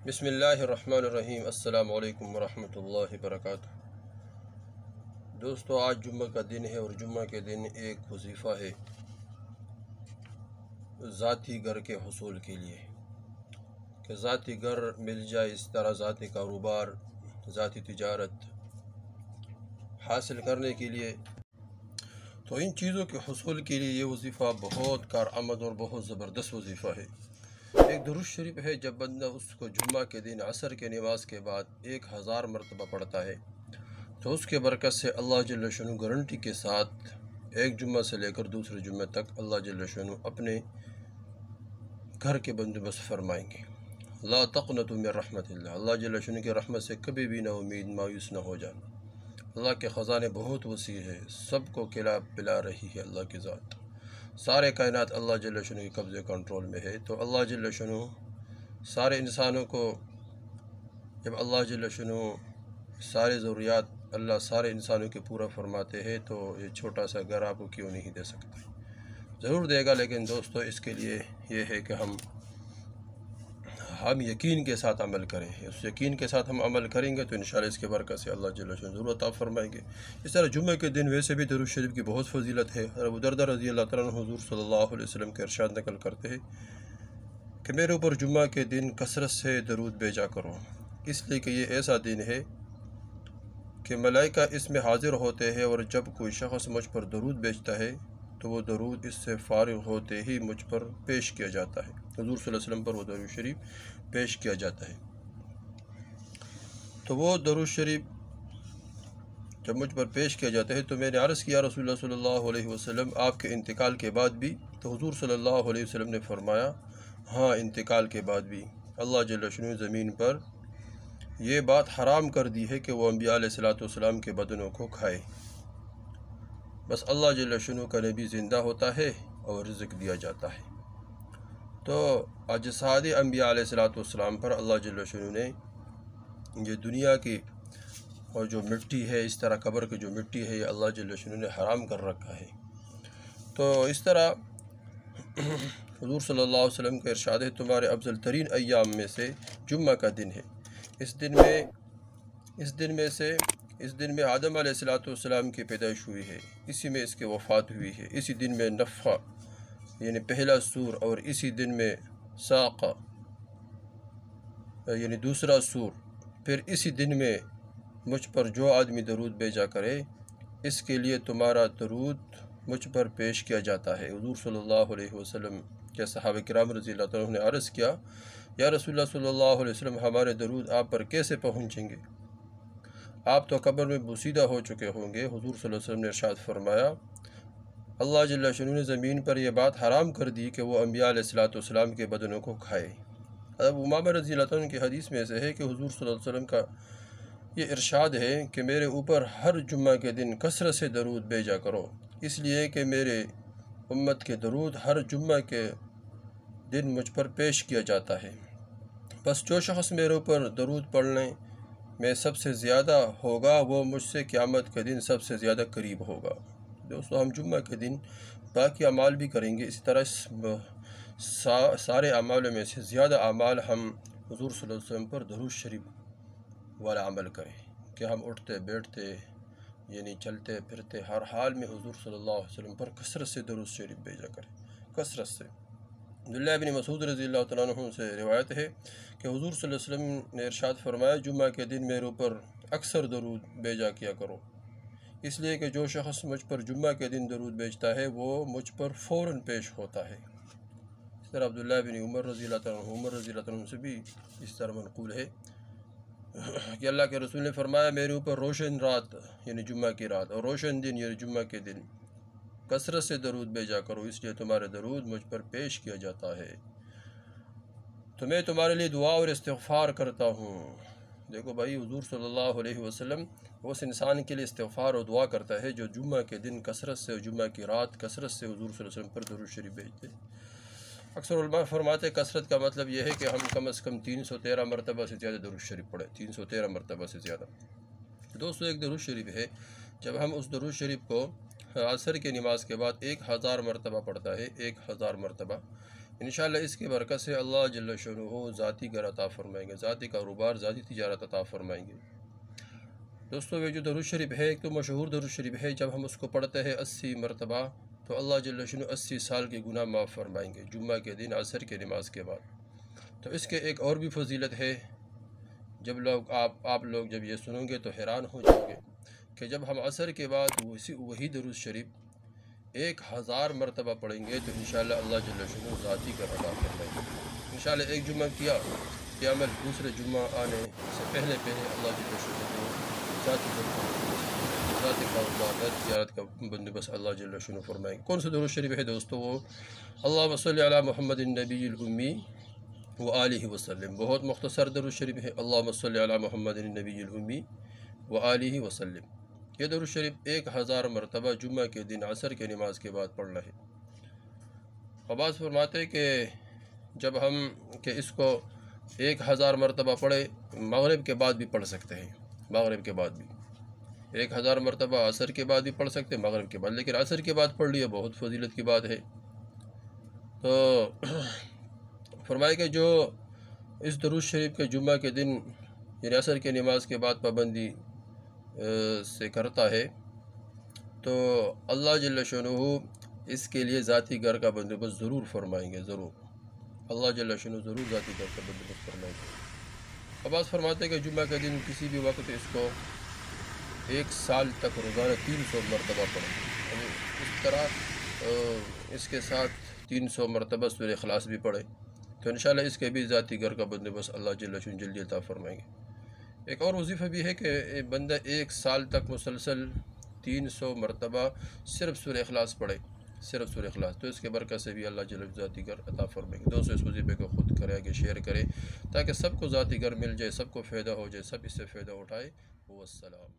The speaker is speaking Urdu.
بسم اللہ الرحمن الرحیم۔ السلام علیکم ورحمۃ اللہ وبرکاتہ۔ دوستو، آج جمعہ کا دن ہے اور جمعہ کے دن ایک وظیفہ ہے ذاتی گھر کے حصول کے لیے، کہ ذاتی گھر مل جائے، اس طرح ذاتی کاروبار، ذاتی تجارت حاصل کرنے کے لیے۔ تو ان چیزوں کے حصول کے لیے یہ وظیفہ بہت کارآمد اور بہت زبردست وظیفہ ہے۔ ایک درود شریف ہے، جب بندہ اس کو جمعہ کے دن عصر کے نماز کے بعد 1000 مرتبہ پڑھتا ہے تو اس کے برکت سے اللہ جل شانہ گارنٹی کے ساتھ ایک جمعہ سے لے کر دوسرے جمعہ تک اللہ جل شانہ اپنے گھر کے بندوبست فرمائیں گے۔ لا تقنطوا من رحمت اللہ، اللہ جل شانہ کی رحمت سے کبھی بھی نہ امید، مایوس نہ ہو جانا۔ اللہ کے خزانے بہت وسیع ہے، سب کو کھلا پلا رہی ہے اللہ کی ذات۔ سارے کائنات اللہ جل شانہ کے قبضے کنٹرول میں ہے۔ تو اللہ جل شانہ سارے انسانوں کو، جب اللہ جل شانہ سارے ضروریات اللہ سارے انسانوں کے پورا فرماتے ہیں، تو یہ چھوٹا سا گھر آپ کو کیوں نہیں دے سکتا؟ ضرور دے گا، لیکن دوستو اس کے لیے یہ ہے کہ ہم یقین کے ساتھ عمل کریں۔ اس یقین کے ساتھ ہم عمل کریں گے تو انشاءاللہ اس کے برکت سے اللہ جل شانہ ضرور عطا فرمائیں گے۔ اس طرح جمعہ کے دن ویسے بھی درود شریف کی بہت فضیلت ہے۔ ابو درداء رضی اللہ تعالیٰ عنہ حضور صلی اللہ علیہ وسلم کے ارشاد نقل کرتے ہیں کہ میرے اوپر جمعہ کے دن کثرت سے درود بھیجا کرو، اس لیے کہ یہ ایسا دن ہے کہ ملائکہ اس میں حاضر ہوتے ہیں، اور جب کوئی شخص مجھ پر درود بھیجتا ہے تو وہ درود اس سے فارغ ہوتے ہی مجھ پر پیش کیا جاتا ہے، حضور صلی اللہ علیہ وسلم پر وہ درود شریف پیش کیا جاتا ہے۔ تو وہ درود شریف جب مجھ پر پیش کیا جاتا ہے تو میں نے عرض کیا رسول اللہ صلی اللہ علیہ وسلم، آپ کے انتقال کے بعد بھی؟ تو حضور صلی اللہ علیہ وسلم نے فرمایا، ہاں، انتقال کے بعد بھی اللہ جل شانہ زمین پر یہ بات حرام کر دی ہے کہ وہ انبیاء علیہ السلام کے بدنوں کو کھائے، بس اللہ جل شانہ کا نبی زندہ ہوتا ہے اور رزق دیا جاتا ہے۔ تو اجساد انبیاء علیہ السلام پر اللہ جل شانہ نے یہ دنیا کی اور جو مٹی ہے، اس طرح قبر کی جو مٹی ہے، یہ اللہ جل شانہ نے حرام کر رکھا ہے۔ تو اس طرح حضور صلی اللہ علیہ وسلم کا ارشاد ہے، تمہارے افضل ترین ایام میں سے جمعہ کا دن ہے۔ اس دن میں آدم علیہ السلام کی پیدائش ہوئی ہے، اسی میں اس کی وفات ہوئی ہے، اسی دن میں نفخہ یعنی پہلا سور، اور اسی دن میں ساقہ یعنی دوسرا سور۔ پھر اسی دن میں مجھ پر جو آدمی درود بھیجا کرے، اس کے لیے تمہارا درود مجھ پر پیش کیا جاتا ہے۔ حضور صلی اللہ علیہ وسلم کے صحابہ کرام رضی اللہ عنہ نے عرض کیا، یا رسول اللہ صلی اللہ علیہ وسلم، ہمارے درود آپ پر کیسے پہنچیں گے؟ آپ تو قبر میں بوسیدہ ہو چکے ہوں گے۔ حضور صلی اللہ علیہ وسلم نے ارشاد فرمایا، اللہ جل شانہ نے زمین پر یہ بات حرام کر دی کہ وہ انبیاء علیہ السلام کے بدنوں کو کھائے۔ اب امامہ رضی اللہ عنہ کی حدیث میں سے ہے کہ حضور صلی اللہ علیہ وسلم کا یہ ارشاد ہے کہ میرے اوپر ہر جمعہ کے دن کثرت سے درود بھیجا کرو، اس لیے کہ میرے امت کے درود ہر جمعہ کے دن مجھ پر پیش کیا جاتا ہے، بس جو شخص میرے اوپر درود پڑھنے میں سب سے زیادہ ہوگا وہ مجھ سے قیامت کے دن سب سے زیادہ قریب ہوگا۔ دوستو، ہم جمعہ کے دن باقی اعمال بھی کریں گے، اسی طرح سارے اعمال میں سے زیادہ اعمال ہم حضور صلی اللہ علیہ وسلم پر درود شریف والا عمل کریں، کہ ہم اٹھتے بیٹھتے یعنی چلتے پھرتے ہر حال میں حضور صلی اللہ علیہ وسلم پر کثرت سے درود شریف بھیجا کریں، کثرت سے۔ عبداللہ بن مسعود رضی اللہ تعالیٰ عنہ سے روایت ہے کہ حضور صلی اللہ علیہ وسلم نے ارشاد فرمایا، جمعہ کے دن میرے اوپر اکثر درود بھیجا کیا کرو، اس لیے کہ جو شخص مجھ پر جمعہ کے دن درود بھیجتا ہے وہ مجھ پر فوراً پیش ہوتا ہے۔ اس طرح عبداللہ بن عمر رضی اللہ عنہ سے بھی اس طرح منقول ہے کہ اللہ کے رسول نے فرمایا، میرے اوپر روشن رات یعنی جمعہ کی رات اور روشن دن یعنی جمعہ کے دن کثرت سے درود بھیجا کرو، اس لیے تمہارے درود مجھ پر پیش کیا جاتا ہے، تو میں تمہارے لیے دعا اور استغفار کرتا ہوں۔ دیکھو بھائی، حضور صلی اللہ علیہ وسلم اس انسان کے لیے استغفار اور دعا کرتا ہے جو جمعہ کے دن کثرت سے، جمعہ کی رات کثرت سے حضور صلی اللہ علیہ وسلم پر درود شریف بھیجتے۔ اکثر علماء فرماتے کثرت کا مطلب یہ ہے کہ ہم کم از کم 313 مرتبہ سے زیادہ درود شریف پڑھیں، 313 مرتبہ سے زیادہ۔ دوستو، ایک درود شریف ہے، جب ہم اس درود شریف کو عصر کی نماز کے بعد 1000 مرتبہ پڑھتا ہے، 1000 مرتبہ، انشاءاللہ اس کی برکت سے اللہ جل شانہ ذاتی گھر عطا فرمائیں گے، ذاتی کاروبار، ذاتی تجارت عطا فرمائیں گے۔ دوستو یہ جو درود شریف ہے، ایک تو مشہور درود شریف ہے، جب ہم اس کو پڑھتے ہیں 80 مرتبہ تو اللہ جل شانہ 80 سال کے گناہ معاف فرمائیں گے، جمعہ کے دن عصر کے نماز کے بعد۔ تو اس کے ایک اور بھی فضیلت ہے، جب آپ لوگ جب یہ سنیں گے تو حیران ہو جاؤ گے کہ جب ہم عصر کے بعد وہی درود شریف 1000 مرتبہ پڑھیں گے تو انشاءاللہ اللہ جل شانہ ذاتی گھر عطا فرمائیں گے۔ انشاءاللہ ایک جمعہ کیا یہ عمل، دوسرے جمعہ آنے سے پہلے اللہ جل شانہ ذاتی کاروبار، تجارت کا بندوبست اللہ جل شانہ فرمائیں گے۔ کون سا درود شریف ہے دوستو؟ وہ اللہم صلی علی محمد النبی الامی وآلہ وسلم، بہت مختصر درود شریف ہے، اللہم صلی علی محمد النبی الامی وآلہ وسلم۔ یہ درود شریف 1000 مرتبہ جمعہ کے دن عصر کے نماز کے بعد پڑھنا ہے۔ عباس فرماتے کہ جب ہم اس کو 1000 مرتبہ پڑھے، مغرب کے بعد بھی پڑھ سکتے ہیں، مغرب کے بعد بھی 1000 مرتبہ عصر کے بعد بھی پڑھ سکتے ہیں، مغرب کے بعد، لیکن عصر کے بعد پڑھ لیا بہت فضیلت کی بات ہے۔ تو فرمائے کہ جو اس درود شریف کے جمعہ کے دن یعنی عصر کے نماز کے بعد پابندی سے کرتا ہے تو اللہ جل شانہ اس کے لیے ذاتی گھر کا بندوبست ضرور فرمائیں گے، ضرور اللہ جل شانہ ضرور ذاتی گھر کا بندوبست فرمائیں گے۔ عباس فرماتے ہیں کہ جمعہ کے دن کسی بھی وقت اس کو 1 سال تک روزانہ 300 مرتبہ پڑھیں، اس طرح اس کے ساتھ 300 مرتبہ سورہ اخلاص بھی پڑھیں تو انشاءاللہ اس کے بھی ذاتی گھر کا بندوبست اللہ جل شانہ جلدی عطا فرمائیں گے۔ ایک اور وظیفہ بھی ہے کہ بندہ 1 سال تک مسلسل 300 مرتبہ صرف سورہ اخلاص پڑھے، صرف سورہ اخلاص، تو اس کے برکت سے بھی اللہ جل ذاتی گھر عطا فرمائیں گے۔ دوستو اس وظیفے کو خود کرے آگے شیئر کرے تاکہ سب کو ذاتی گھر مل جائے، سب کو فائدہ ہو جائے، سب اس سے فائدہ اٹھائے۔ والسلام۔